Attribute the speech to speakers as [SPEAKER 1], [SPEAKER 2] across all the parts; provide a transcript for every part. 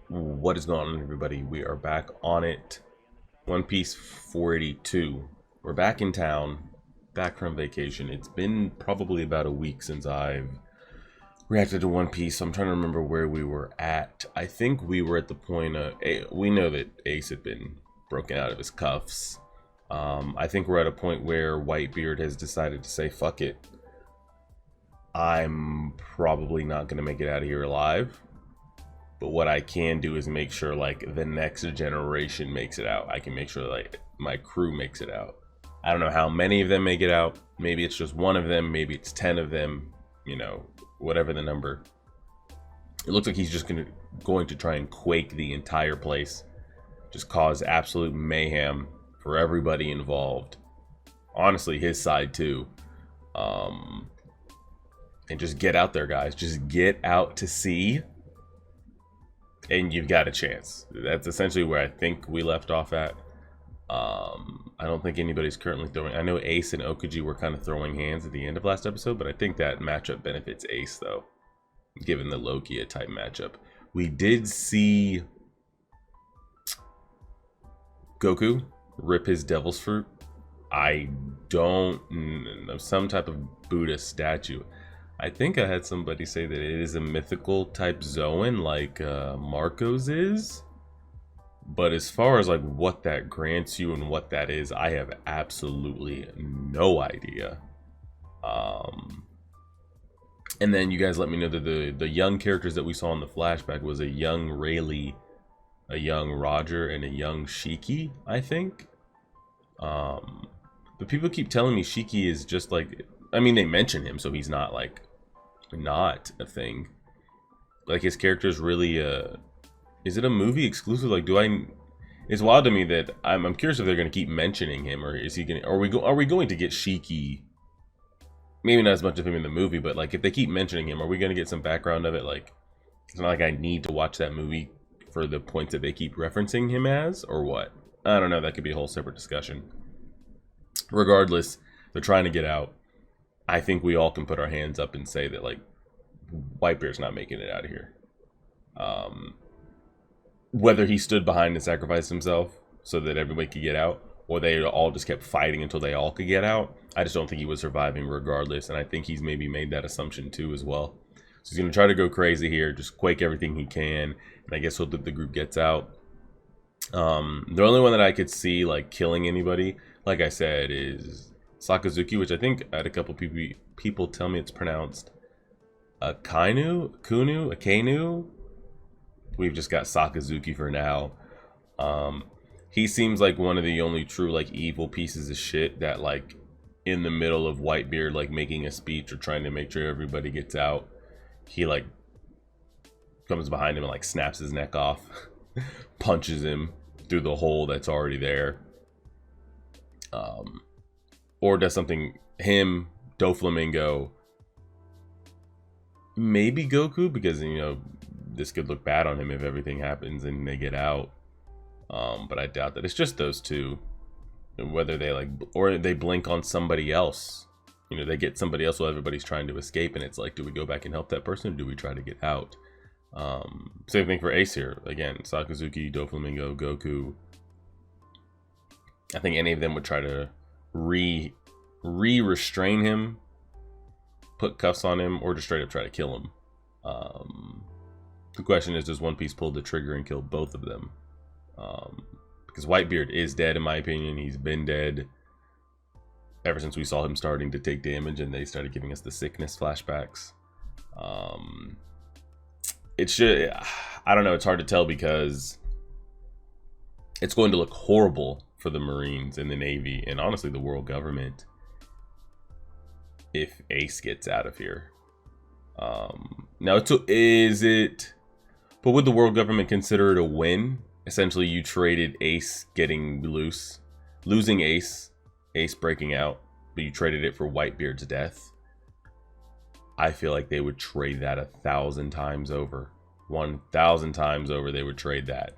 [SPEAKER 1] What is going on, everybody? We are back on it. One Piece 482. We're back in town, back from vacation. It's been probably about a week since I've reacted to One Piece, so I'm trying to remember where we were at. I think we were at the point of, we know that Ace had been broken out of his cuffs. I think we're at a point where Whitebeard has decided to say, fuck it. I'm probably not going to make it out of here alive. But what I can do is make sure like the next generation makes it out. I can make sure like my crew makes it out. I don't know how many of them make it out. Maybe it's just one of them. Maybe it's 10 of them. You know, whatever the number. It looks like he's just going to try and quake the entire place. Just cause absolute mayhem for everybody involved. Honestly, his side too. And just get out there, guys. Just get out to sea. And you've got a chance. That's essentially where I think we left off at. I don't think anybody's currently throwing. I know Ace and Okaji were kind of throwing hands at the end of last episode, but I think that matchup benefits Ace, though, given the Logia type matchup. We did see Goku rip his devil's fruit. I don't know, some type of Buddha statue. I think I had somebody say that it is a mythical type Zoan like Marco's is. But as far as like what that grants you and what that is, I have absolutely no idea. And then you guys let me know that the young characters that we saw in the flashback was a young Rayleigh, a young Roger, and a young Shiki, I think. But people keep telling me Shiki is just like, I mean, they mention him, so he's not like not a thing. Like his character is really is it a movie exclusive? Like, it's wild to me that I'm curious if they're going to keep mentioning him, or is he going to, are we going to get Shiki? Maybe not as much of him in the movie, but like if they keep mentioning him, are we going to get some background of it? Like, it's not like I need to watch that movie for the points that they keep referencing him as, or what? I don't know. That could be a whole separate discussion. Regardless, they're trying to get out. I think we all can put our hands up and say that like Whitebeard's not making it out of here. Whether he stood behind and sacrificed himself so that everybody could get out, or they all just kept fighting until they all could get out, I just don't think he was surviving regardless. And I think he's maybe made that assumption too as well. So he's going to try to go crazy here, just quake everything he can, and I guess hope that the group gets out. The only one that I could see like killing anybody, like I said, is Sakazuki, which I think I had a couple people tell me it's pronounced Akainu. We've just got Sakazuki for now. He seems like one of the only true like evil pieces of shit that like in the middle of Whitebeard like making a speech or trying to make sure everybody gets out, he like comes behind him and like snaps his neck off, punches him through the hole that's already there. Or does something, him, Doflamingo, maybe Goku, because, you know, this could look bad on him if everything happens and they get out. But I doubt that. It's just those two. Whether they like, or they blink on somebody else. You know, they get somebody else while everybody's trying to escape, and it's like, do we go back and help that person, or do we try to get out? Same thing for Ace here. Again, Sakazuki, Doflamingo, Goku. I think any of them would try to restrain him, put cuffs on him, or just straight up try to kill him. The question is, does One Piece pull the trigger and kill both of them? Because Whitebeard is dead, in my opinion. He's been dead ever since we saw him starting to take damage and they started giving us the sickness flashbacks. It should, I don't know, it's hard to tell because it's going to look horrible for the Marines and the Navy and honestly the world government if Ace gets out of here. Now, but would the world government consider it a win? Essentially, you traded Ace getting loose, losing Ace breaking out, but you traded it for Whitebeard's death. I feel like they would trade that 1,000 times over. 1,000 times over, they would trade that.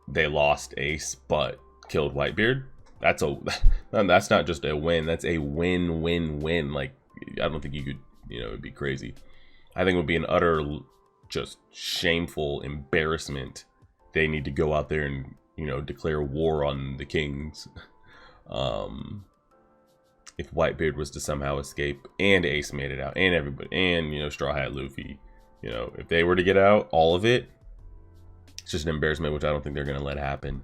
[SPEAKER 1] They lost Ace, but killed Whitebeard. That's not just a win. That's a win-win-win. Like, I don't think you could, you know, it'd be crazy. I think it would be an utter, just shameful embarrassment. They need to go out there and, you know, declare war on the kings. If Whitebeard was to somehow escape, and Ace made it out, and everybody, and, you know, Straw Hat Luffy, you know, if they were to get out, all of it, it's just an embarrassment, which I don't think they're going to let happen.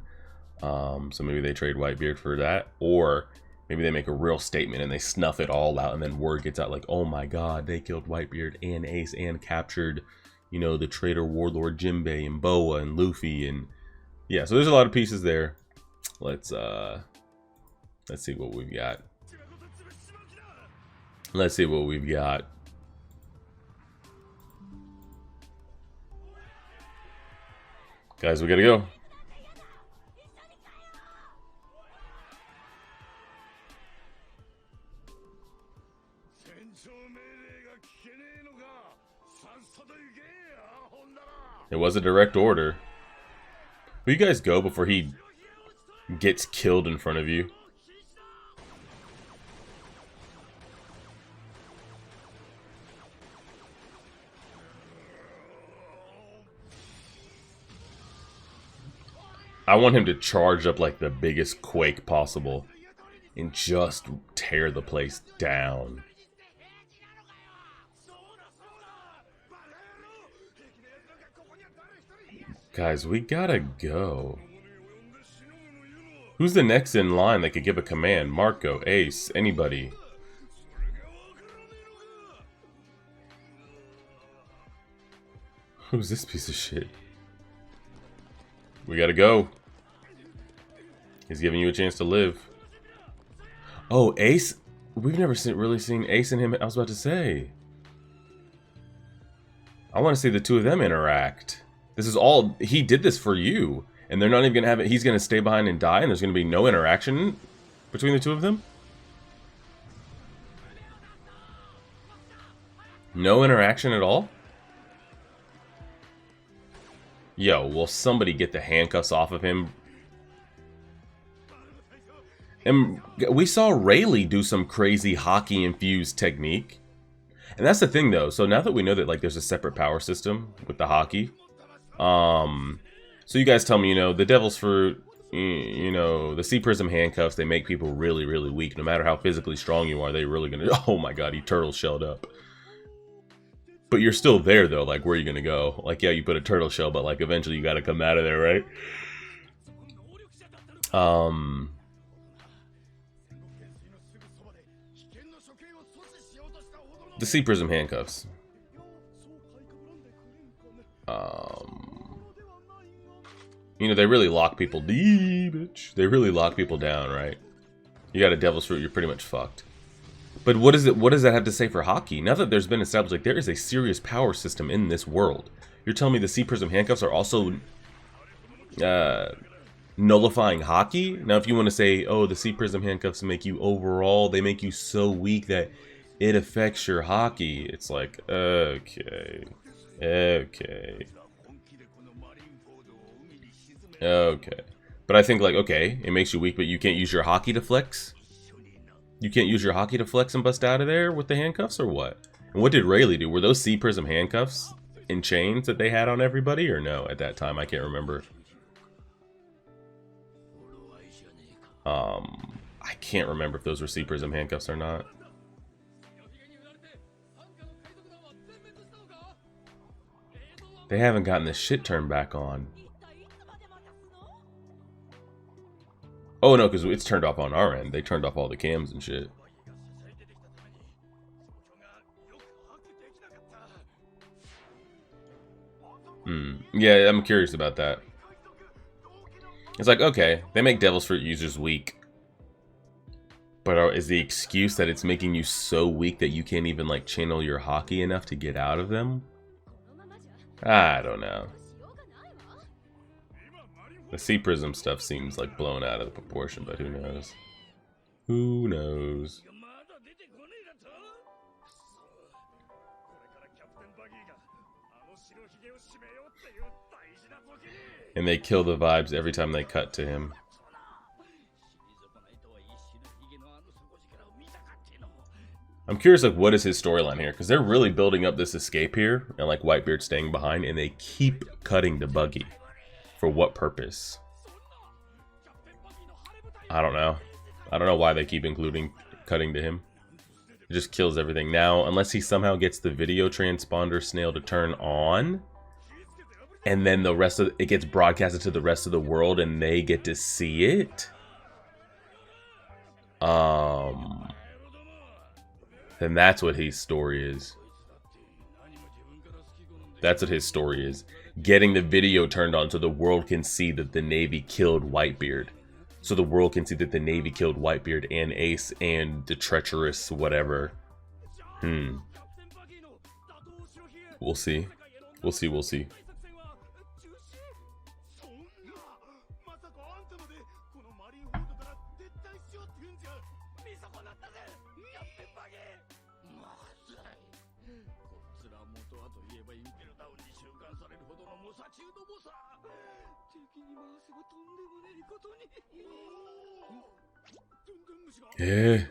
[SPEAKER 1] So maybe they trade Whitebeard for that, or maybe they make a real statement and they snuff it all out, and then word gets out like, oh my god, they killed Whitebeard and Ace and captured, you know, the traitor warlord Jinbei and Boa and Luffy, and yeah, so there's a lot of pieces there. Let's see what we've got. Let's see what we've got. Guys, we gotta go. It was a direct order. Will you guys go before he gets killed in front of you? I want him to charge up like the biggest quake possible and just tear the place down. Guys, we gotta go. Who's the next in line that could give a command? Marco, Ace, anybody? Who's this piece of shit? We gotta go. He's giving you a chance to live. Oh, Ace? We've never really seen Ace and him. I was about to say. I want to see the two of them interact. This is all... He did this for you. And they're not even going to have it. He's going to stay behind and die. And there's going to be no interaction between the two of them? No interaction at all? Yo, will somebody get the handcuffs off of him? And we saw Rayleigh do some crazy hockey-infused technique. And that's the thing, though. So now that we know that, like, there's a separate power system with the hockey. So you guys tell me, you know, the Devil's Fruit, you know, the Sea Prism handcuffs, they make people really, really weak. No matter how physically strong you are, they're really gonna... Oh my god, he turtle shelled up. But you're still there, though. Like, where are you gonna go? Like, yeah, you put a turtle shell, but, like, eventually you gotta come out of there, right? The Sea Prism handcuffs. You know, they really lock people bitch. They really lock people down, right? You got a Devil's Fruit, you're pretty much fucked. But what is it? What does that have to say for hockey? Now that there's been established, like, there is a serious power system in this world. You're telling me the Sea Prism handcuffs are also nullifying hockey? Now, if you want to say, oh, the Sea Prism handcuffs make you overall, they make you so weak that it affects your hockey. It's like, okay. But I think, like, okay, it makes you weak, but you can't use your hockey to flex? You can't use your hockey to flex and bust out of there with the handcuffs, or what? And what did Rayleigh do? Were those Sea Prism handcuffs in chains that they had on everybody, or no? At that time, I can't remember. I can't remember if those were Sea Prism handcuffs or not. They haven't gotten this shit turned back on. Oh no, because it's turned off on our end. They turned off all the cams and shit. Yeah, I'm curious about that. It's like, okay, they make Devil's Fruit users weak. But is the excuse that it's making you so weak that you can't even, like, channel your hockey enough to get out of them? I don't know. The Sea Prism stuff seems like blown out of the proportion, but who knows? Who knows? And they kill the vibes every time they cut to him. I'm curious, like, what is his storyline here? Because they're really building up this escape here, and like Whitebeard staying behind, and they keep cutting to Buggy. For what purpose? I don't know. I don't know why they keep cutting to him. It just kills everything. Now, unless he somehow gets the video transponder snail to turn on, and then the rest of it gets broadcasted to the rest of the world, and they get to see it. Then that's what his story is. That's what his story is. Getting the video turned on so the world can see that the Navy killed Whitebeard. So the world can see that the Navy killed Whitebeard and Ace and the treacherous whatever. We'll see. We'll see, we'll see. Yeah.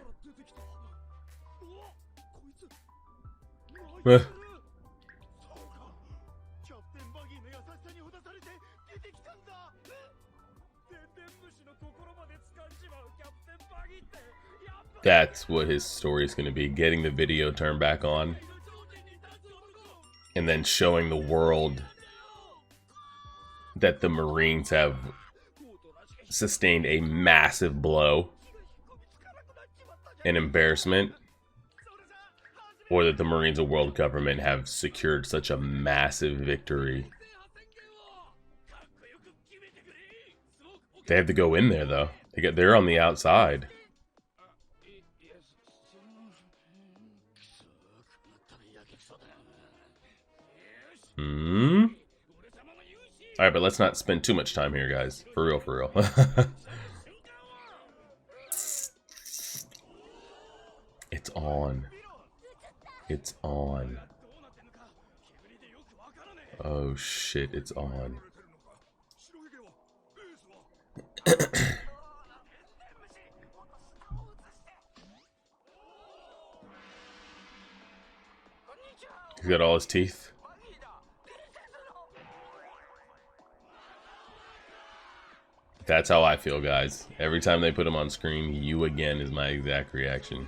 [SPEAKER 1] That's what his story is going to be. Getting the video turned back on. And then showing the world that the Marines have sustained a massive blow. An embarrassment. Or that the Marines and world government have secured such a massive victory. They have to go in there though. They're on the outside. Alright, but let's not spend too much time here, guys. For real, for real. It's on. It's on. Oh shit, it's on. He's got all his teeth. That's how I feel, guys. Every time they put him on screen, you again is my exact reaction.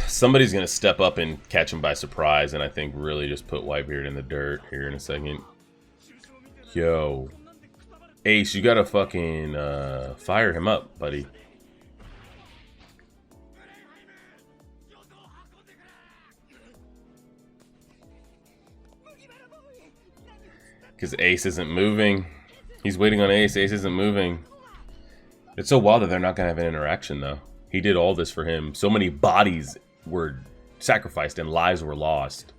[SPEAKER 1] Somebody's gonna step up and catch him by surprise, and I think really just put Whitebeard in the dirt here in a second. Yo. Ace, you gotta fucking fire him up, buddy. Because Ace isn't moving. He's waiting on Ace. Ace isn't moving. It's so wild that they're not going to have an interaction, though. He did all this for him. So many bodies were sacrificed and lives were lost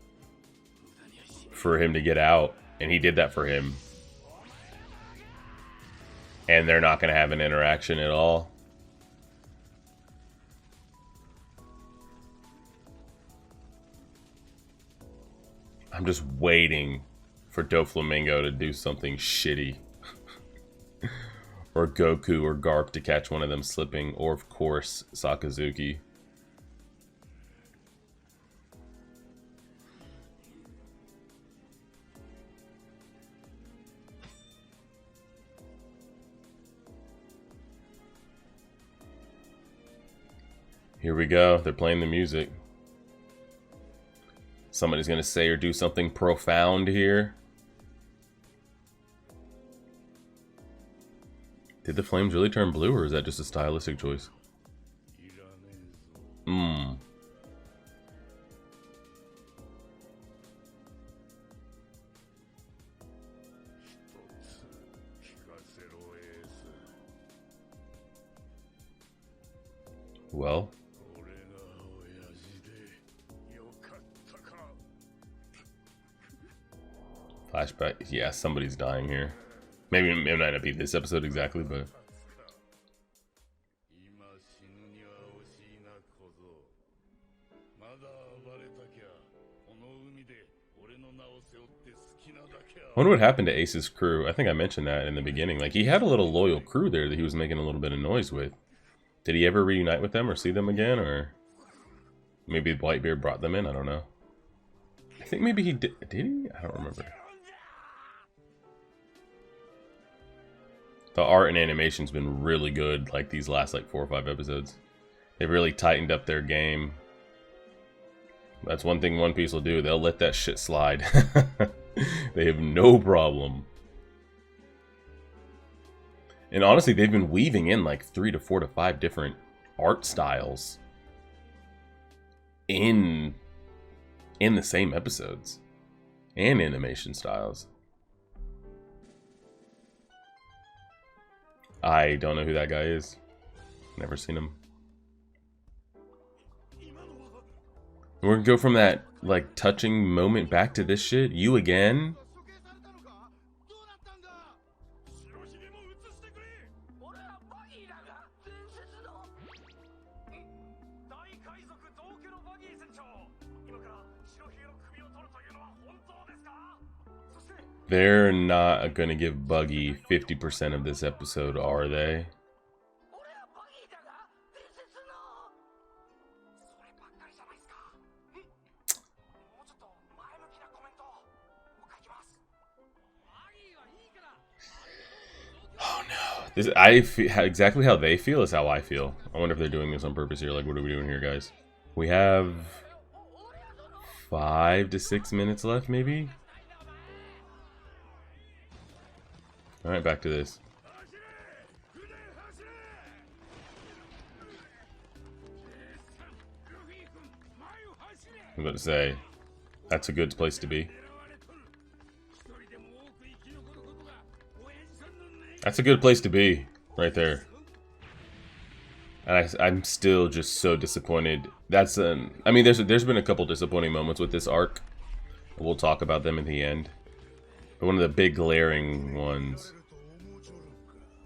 [SPEAKER 1] for him to get out. And he did that for him. And they're not going to have an interaction at all. I'm just waiting for Doflamingo to do something shitty. Or Goku or Garp to catch one of them slipping. Or, of course, Sakazuki. Here we go. They're playing the music. Somebody's going to say or do something profound here. Did the flames really turn blue, or is that just a stylistic choice? Well. Flashback. Yeah, somebody's dying here. Maybe it might not be this episode exactly, but... wonder what happened to Ace's crew. I think I mentioned that in the beginning. Like, he had a little loyal crew there that he was making a little bit of noise with. Did he ever reunite with them or see them again? Or maybe Whitebeard brought them in? I don't know. I think maybe he did. Did he? I don't remember. The art and animation's been really good, like, these last, like, 4 or 5 episodes. They've really tightened up their game. That's one thing One Piece will do. They'll let that shit slide. They have no problem. And honestly, they've been weaving in like 3 to 4 to 5 different art styles in the same episodes and animation styles. I don't know who that guy is. Never seen him. We're gonna go from that like touching moment back to this shit. You again? They're not gonna give Buggy 50% of this episode, are they? Oh no! I feel exactly how they feel is how I feel. I wonder if they're doing this on purpose here. Like, what are we doing here, guys? We have 5 to 6 minutes left, maybe. All right, back to this. I'm about to say, that's a good place to be. That's a good place to be, right there. And I'm still just so disappointed. That's I mean, there's been a couple disappointing moments with this arc. We'll talk about them at the end. But one of the big glaring ones.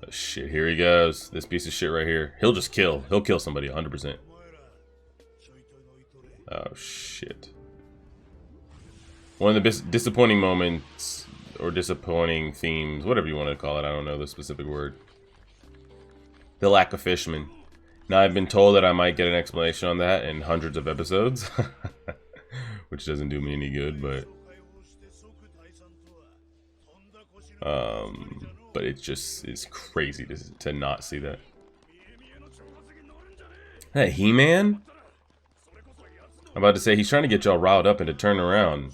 [SPEAKER 1] Oh, shit, here he goes. This piece of shit right here. He'll just kill. He'll kill somebody 100%. Oh, shit. One of the disappointing moments, or disappointing themes, whatever you want to call it. I don't know the specific word. The lack of fishmen. Now, I've been told that I might get an explanation on that in hundreds of episodes. Which doesn't do me any good, but... but it just is crazy to not see that. Hey, He-Man? I'm about to say, he's trying to get y'all riled up and to turn around.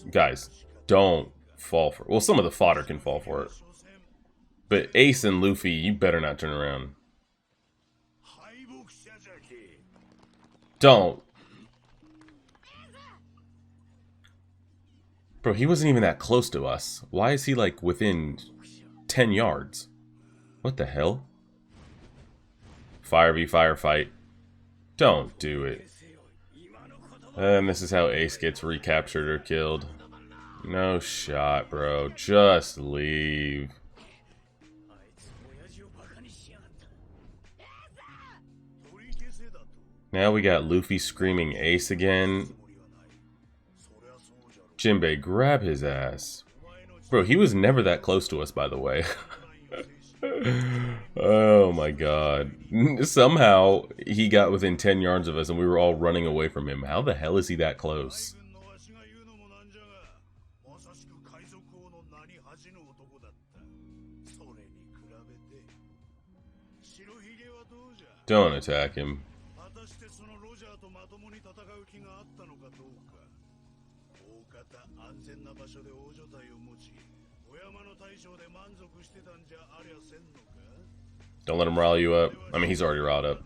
[SPEAKER 1] Guys, don't fall for it. Well, some of the fodder can fall for it. But Ace and Luffy, you better not turn around. Don't. Bro, he wasn't even that close to us. Why is he, like, within 10 yards? What the hell? Fire v fire fight. Don't do it. And this is how Ace gets recaptured or killed. No shot, bro. Just leave. Now we got Luffy screaming Ace again. Jinbei, grab his ass. Bro, he was never that close to us, by the way. Oh my god. Somehow, he got within 10 yards of us and we were all running away from him. How the hell is he that close? Don't attack him. Don't let him rile you up. I mean, he's already riled up.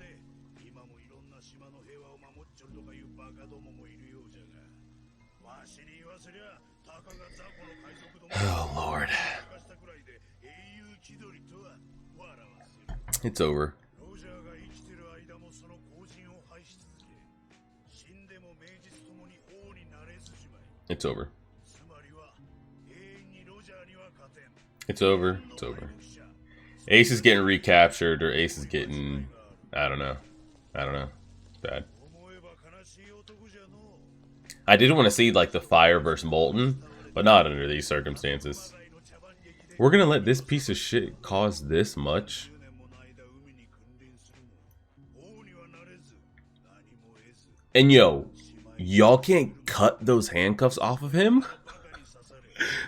[SPEAKER 1] Oh, Lord. It's over. It's over. It's over. It's over. Ace is getting recaptured, or Ace is getting... I don't know. I don't know. It's bad. I did want to see, like, the Fire versus Molten, But not under these circumstances. We're gonna let this piece of shit cause this much? And yo, y'all can't cut those handcuffs off of him?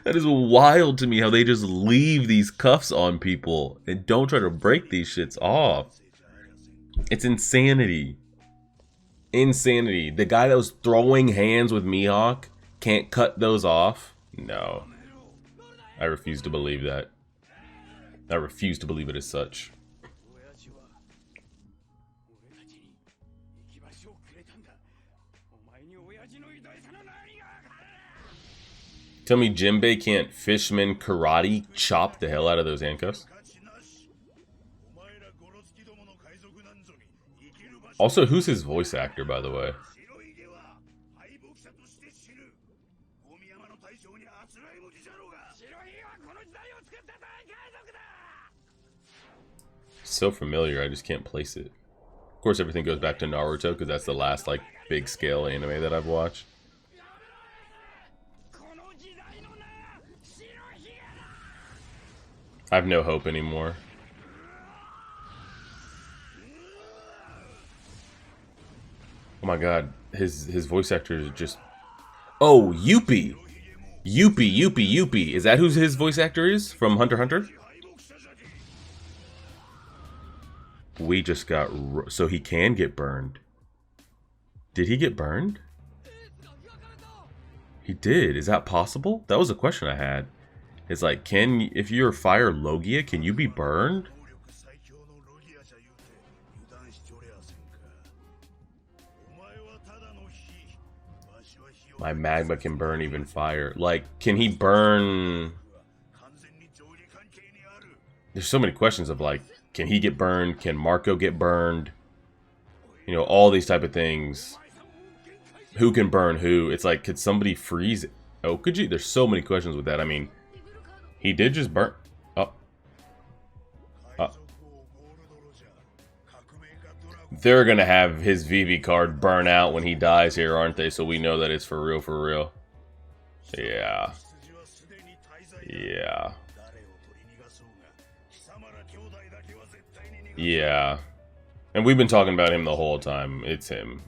[SPEAKER 1] That is wild to me how they just leave these cuffs on people and don't try to break these shits off. It's insanity. Insanity. The guy that was throwing hands with Mihawk can't cut those off? No. I refuse to believe that. I refuse to believe it as such. Tell me Jinbei can't fishman karate chop the hell out of those handcuffs? Also, who's his voice actor, by the way? So familiar, I just can't place it. Of course, everything goes back to Naruto, because that's the last, like, big scale anime that I've watched. I have no hope anymore. Oh my god, his voice actor is just... Oh, Yuppie! Yuppie. Is that who his voice actor is? From Hunter x Hunter? We just got... So he can get burned. Did he get burned? He did. Is that possible? That was a question I had. It's like, if you're fire Logia, can you be burned? My magma can burn even fire. Like, can he burn... There's so many questions of like, can he get burned? Can Marco get burned? You know, all these type of things. Who can burn who? It's like, could somebody freeze it? Oh, could you? There's so many questions with that. I mean... He did just burn. Oh. They're gonna have his VV card burn out when he dies here, aren't they? So we know that it's for real, for real. Yeah. Yeah. Yeah. And we've been talking about him the whole time. It's him.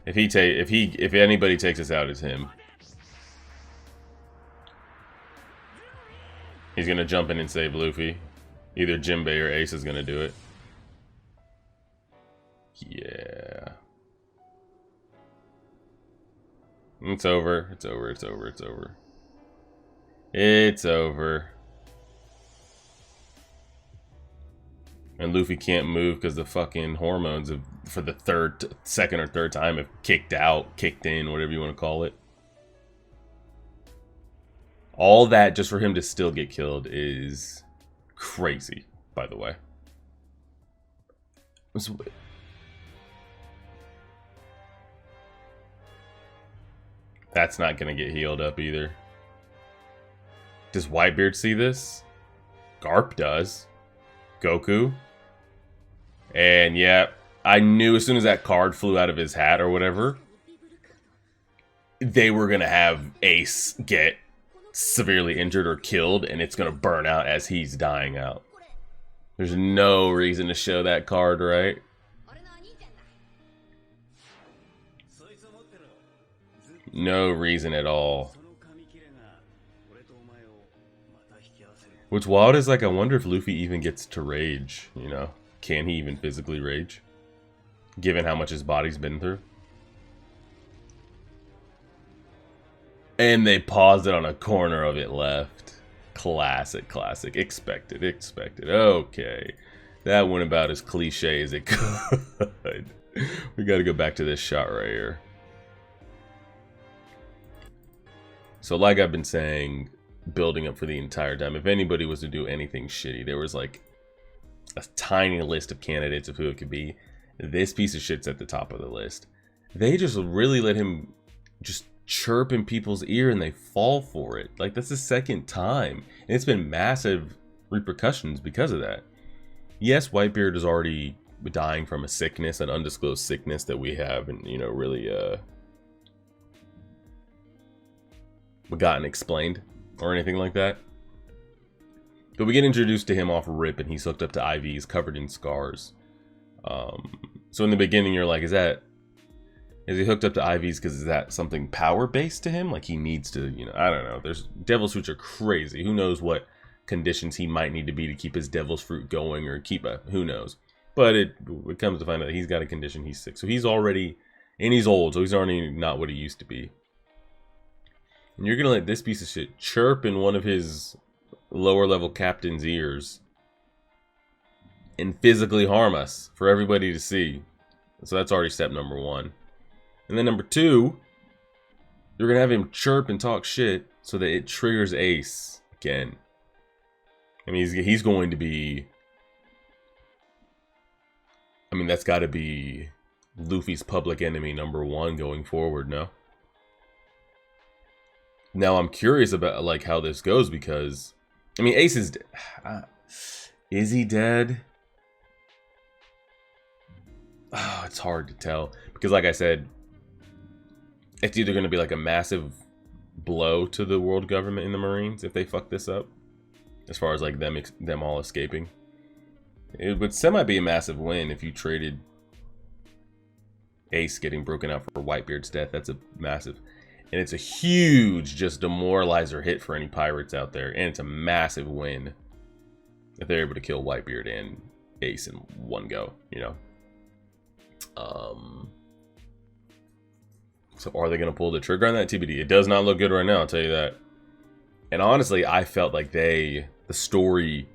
[SPEAKER 1] If anybody takes us out, it's him. He's gonna jump in and save Luffy. Either Jinbei or Ace is gonna do it. Yeah. It's over. It's over. It's over. It's over. It's over. And Luffy can't move because the fucking hormones have, for the second or third time, have kicked in, whatever you want to call it. All that just for him to still get killed is crazy, by the way. That's not going to get healed up either. Does Whitebeard see this? Garp does. Goku. And yeah, I knew as soon as that card flew out of his hat or whatever, they were going to have Ace get severely injured or killed, and it's gonna burn out as he's dying out. There's no reason to show that card, right? No reason at all. What's wild is, like, I wonder if Luffy even gets to rage, you know? Can he even physically rage? Given how much his body's been through. And they paused it on a corner of it left. Classic, classic. Expected. Okay. That went about as cliche as it could. We gotta go back to this shot right here. So like I've been saying, building up for the entire time, if anybody was to do anything shitty, there was like a tiny list of candidates of who it could be. This piece of shit's at the top of the list. They just really let him just chirp in people's ear and they fall for it. Like, that's the second time, and it's been massive repercussions because of that. Yes, Whitebeard is already dying from a sickness, an undisclosed sickness that we haven't, you know, really gotten explained or anything like that. But we get introduced to him off rip, and he's hooked up to IVs covered in scars. So in the beginning, you're like, is he hooked up to IVs because is that something power-based to him? Like he needs to, you know, I don't know. There's devil's fruits are crazy. Who knows what conditions he might need to be to keep his devil's fruit going or keep a, who knows. But it comes to find out that he's got a condition, he's sick. So he's already, and he's old, so he's already not what he used to be. And you're going to let this piece of shit chirp in one of his lower level captain's ears and physically harm us for everybody to see. So that's already step number one. And then number two, you're going to have him chirp and talk shit so that it triggers Ace again. I mean, he's going to be... I mean, that's got to be Luffy's public enemy number one going forward, no? Now, I'm curious about, like, how this goes because... I mean, Ace is... is he dead? Oh, it's hard to tell. Because, like I said, it's either going to be, like, a massive blow to the world government and the Marines if they fuck this up. As far as, like, them all escaping. It would be a massive win if you traded Ace getting broken out for Whitebeard's death. That's a massive... And it's a huge just demoralizer hit for any pirates out there. And it's a massive win if they're able to kill Whitebeard and Ace in one go, you know. So are they going to pull the trigger on that? TBD. It does not look good right now, I'll tell you that. And honestly, I felt like the story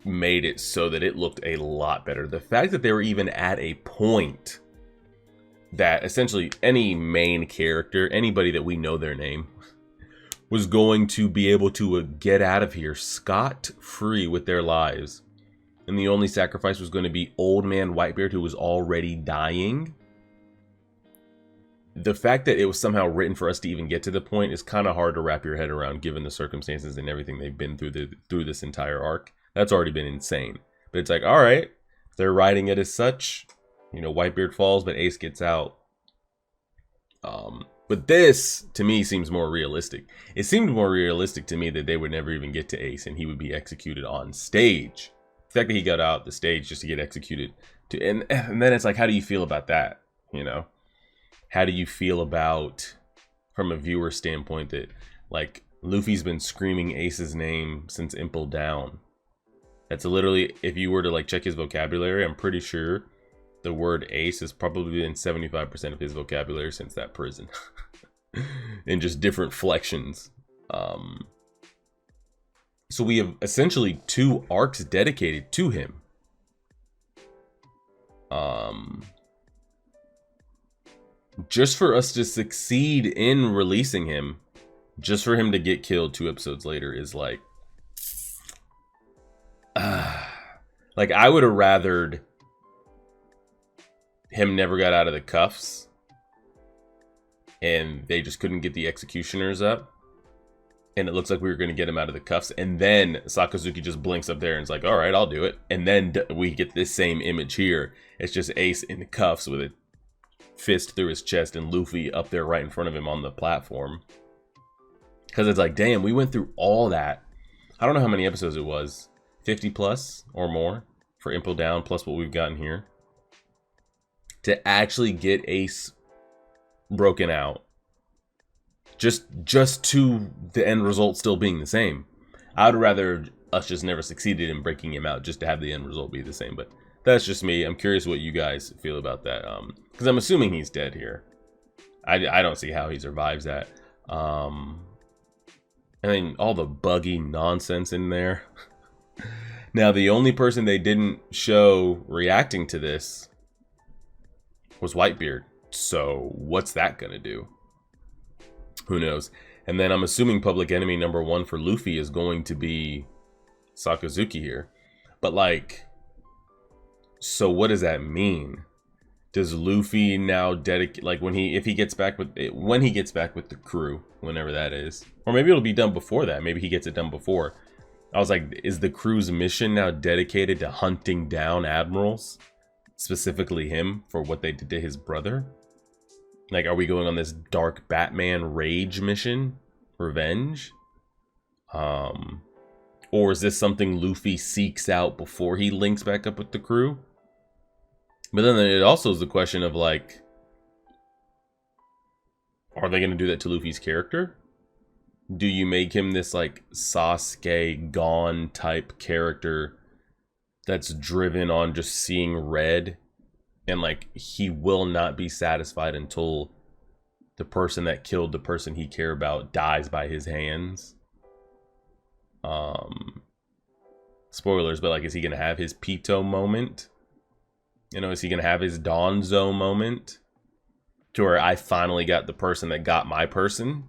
[SPEAKER 1] made it so that it looked a lot better. The fact that they were even at a point that essentially any main character, anybody that we know their name, was going to be able to get out of here scot-free with their lives. And the only sacrifice was going to be old man Whitebeard, who was already dying. The fact that it was somehow written for us to even get to the point is kind of hard to wrap your head around given the circumstances and everything they've been through this entire arc. That's already been insane. But it's like, all right, they're writing it as such. You know, Whitebeard falls, but Ace gets out. But this, to me, seems more realistic. It seemed more realistic to me that they would never even get to Ace and he would be executed on stage. The fact that he got out the stage just to get executed. And then it's like, how do you feel about that? You know? How do you feel about, from a viewer standpoint, that, like, Luffy's been screaming Ace's name since Impel Down? That's literally, if you were to, like, check his vocabulary, I'm pretty sure the word Ace has probably been 75% of his vocabulary since that prison. In just different flexions. So we have essentially 2 arcs dedicated to him. Just for us to succeed in releasing him, just for him to get killed 2 episodes later is like... like, I would have rathered him never got out of the cuffs and they just couldn't get the executioners up, and it looks like we were going to get him out of the cuffs, and then Sakazuki just blinks up there and is like, all right, I'll do it. And then we get this same image here. It's just Ace in the cuffs with a fist through his chest and Luffy up there right in front of him on the platform. Because it's like, damn, we went through all that. I don't know how many episodes it was, 50 plus or more for Impel Down, plus what we've gotten here, to actually get Ace broken out, just to the end result still being the same. I would rather us just never succeeded in breaking him out just to have the end result be the same. But that's just me. I'm curious what you guys feel about that, because I'm assuming he's dead here. I don't see how he survives that. And then all the Buggy nonsense in there. Now, the only person they didn't show reacting to this was Whitebeard. So what's that gonna do? Who knows? And then I'm assuming public enemy number 1 for Luffy is going to be Sakazuki here. But like, so what does that mean? Does Luffy now dedicate, like, when he gets back with the crew, whenever that is, or maybe it'll be done before that. Maybe he gets it done before. I was like, is the crew's mission now dedicated to hunting down admirals, specifically him, for what they did to his brother? Like, are we going on this dark Batman rage mission? Revenge? Or is this something Luffy seeks out before he links back up with the crew? But then it also is the question of, like, are they going to do that to Luffy's character? Do you make him this, like, Sasuke Gon type character that's driven on just seeing red, and, like, he will not be satisfied until the person that killed the person he cared about dies by his hands? Spoilers, but, like, is he gonna have his Pito moment? You know, is he gonna have his Donzo moment to where I finally got the person that got my person?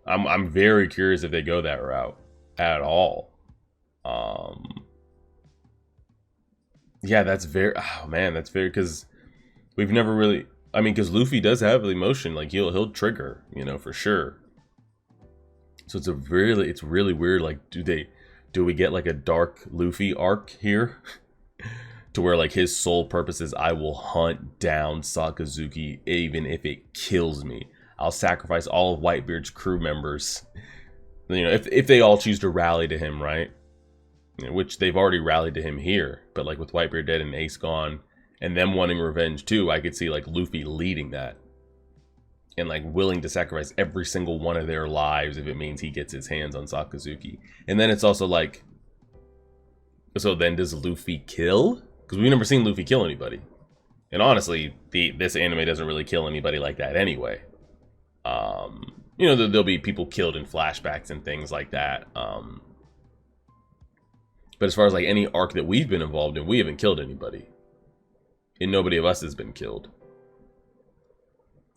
[SPEAKER 1] I'm very curious if they go that route at all. Yeah, that's very, oh man, that's very, because we've never really, I mean, because Luffy does have the emotion, like he'll trigger, you know, for sure. So it's really weird. Like, do we get like a dark Luffy arc here? To where, like, his sole purpose is, I will hunt down Sakazuki even if it kills me. I'll sacrifice all of Whitebeard's crew members. You know, if they all choose to rally to him, right? You know, which they've already rallied to him here. But, like, with Whitebeard dead and Ace gone, and them wanting revenge too, I could see, like, Luffy leading that. And, like, willing to sacrifice every single one of their lives if it means he gets his hands on Sakazuki. And then it's also like, so then does Luffy kill? Because we've never seen Luffy kill anybody. And honestly, this anime doesn't really kill anybody like that anyway. You know, there'll be people killed in flashbacks and things like that. But as far as, like, any arc that we've been involved in, we haven't killed anybody. And nobody of us has been killed.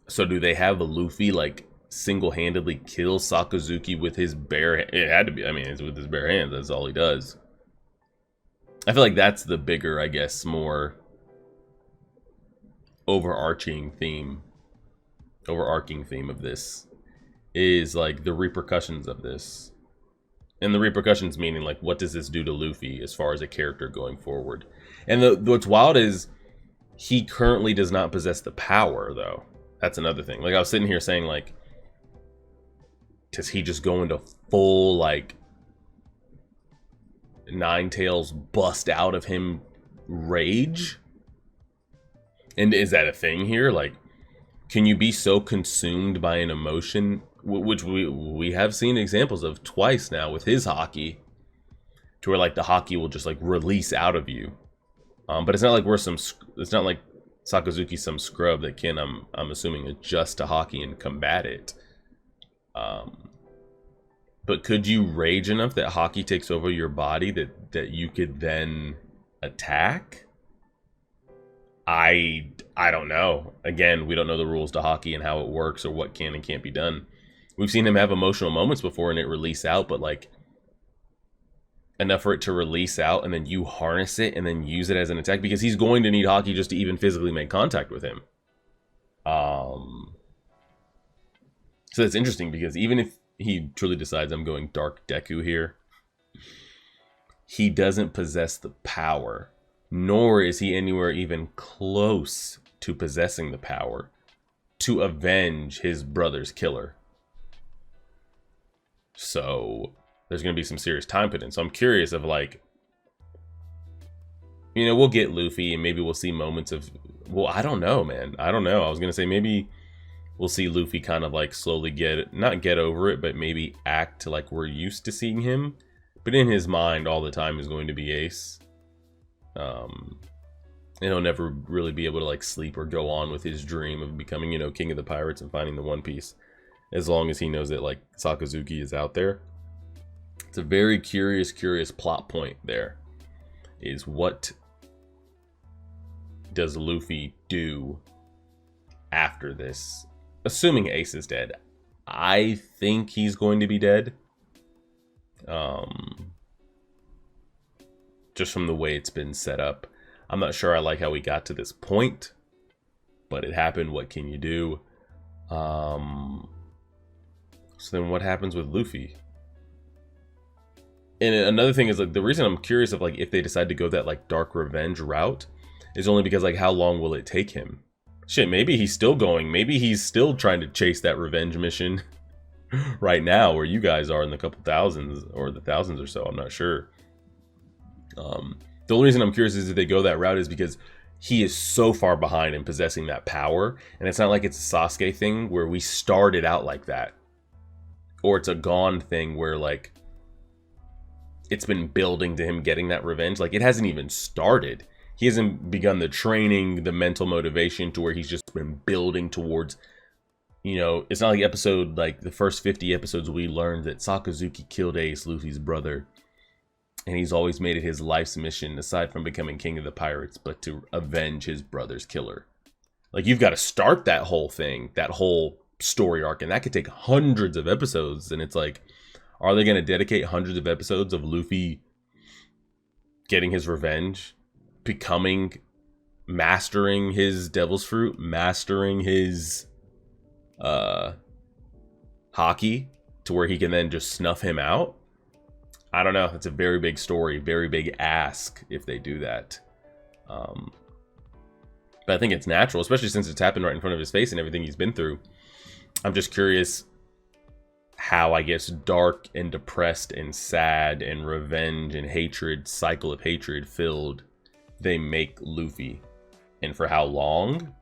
[SPEAKER 1] So do they have Luffy, like, single-handedly kill Sakazuki with his bare hands? It had to be, I mean, it's with his bare hands. That's all he does. I feel like that's the bigger, I guess, more overarching theme of this is, like, the repercussions of this. And the repercussions meaning, like, what does this do to Luffy as far as a character going forward? And what's wild is he currently does not possess the power, though. That's another thing. Like, I was sitting here saying, like, does he just go into full, like, Nine Tails bust out of him rage? And is that a thing here? Like, can you be so consumed by an emotion, which we have seen examples of twice now with his hockey, to where, like, the hockey will just, like, release out of you. But it's not like it's not like Sakazuki's some scrub that can, I'm assuming, adjust to hockey and combat it. But could you rage enough that hockey takes over your body that you could then attack? I don't know. Again, we don't know the rules to hockey and how it works or what can and can't be done. We've seen him have emotional moments before and it release out, but, like, enough for it to release out and then you harness it and then use it as an attack, because he's going to need hockey just to even physically make contact with him. So that's interesting, because even if he truly decides I'm going Dark Deku here, he doesn't possess the power, nor is he anywhere even close to possessing the power to avenge his brother's killer. So there's going to be some serious time put in. So I'm curious of, like, you know, we'll get Luffy and maybe we'll see moments of, well, I don't know, man. I don't know. I was going to say maybe we'll see Luffy kind of, like, slowly not get over it, but maybe act like we're used to seeing him. But in his mind all the time is going to be Ace. And he'll never really be able to, like, sleep or go on with his dream of becoming, you know, king of the pirates and finding the One Piece. As long as he knows that, like, Sakazuki is out there. It's a very curious plot point there. Is what does Luffy do after this? Assuming Ace is dead. I think he's going to be dead. Just from the way it's been set up. I'm not sure I like how we got to this point. But it happened. What can you do? So then what happens with Luffy? And another thing is, like, the reason I'm curious of, like, if they decide to go that, like, dark revenge route is only because, like, how long will it take him? Shit, maybe he's still going. Maybe he's still trying to chase that revenge mission right now, where you guys are in the couple thousands or the thousands or so. I'm not sure. The only reason I'm curious is if they go that route is because he is so far behind in possessing that power, and it's not like it's a Sasuke thing where we started out like that, or it's a Gon thing where like it's been building to him getting that revenge. Like, it hasn't even started. He hasn't begun the training, the mental motivation to where he's just been building towards, you know, it's not like episode, like the first 50 episodes we learned that Sakazuki killed Ace, Luffy's brother. And he's always made it his life's mission, aside from becoming king of the pirates, but to avenge his brother's killer. Like, you've got to start that whole thing, that whole story arc, and that could take hundreds of episodes. And it's like, are they going to dedicate hundreds of episodes of Luffy getting his revenge, mastering his devil's fruit, mastering his haki, to where he can then just snuff him out? I don't know. It's a very big story, very big ask if they do that. But I think it's natural, especially since it's happened right in front of his face and everything he's been through. I'm just curious how, I guess, dark and depressed and sad and revenge and hatred, cycle of hatred filled, they make Luffy, and for how long.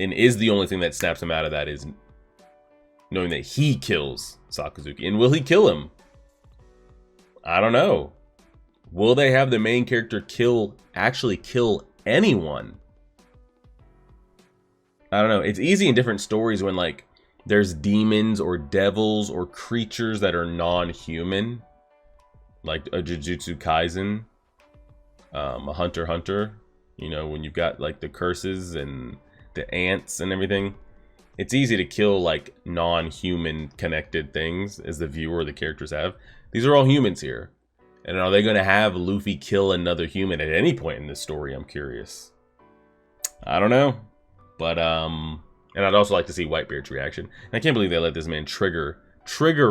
[SPEAKER 1] And is the only thing that snaps him out of that is knowing that he kills Sakazuki. And will he kill him? I don't know. Will they have the main character actually kill anyone? I don't know. It's easy in different stories when, like, there's demons or devils or creatures that are non-human, like a Jujutsu Kaisen, a Hunter x Hunter. You know, when you've got like the curses and the ants and everything, it's easy to kill like non-human connected things as the viewer, the characters have. These are all humans here, and are they going to have Luffy kill another human at any point in this story? I'm curious. I don't know, but and I'd also like to see Whitebeard's reaction. And I can't believe they let this man trigger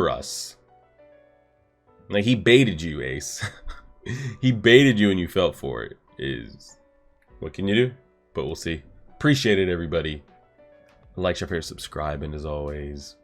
[SPEAKER 1] us. Like, he baited you, Ace. He baited you and you fell for it. What can you do? But we'll see. Appreciate it, everybody. Like, share, subscribe, and as always,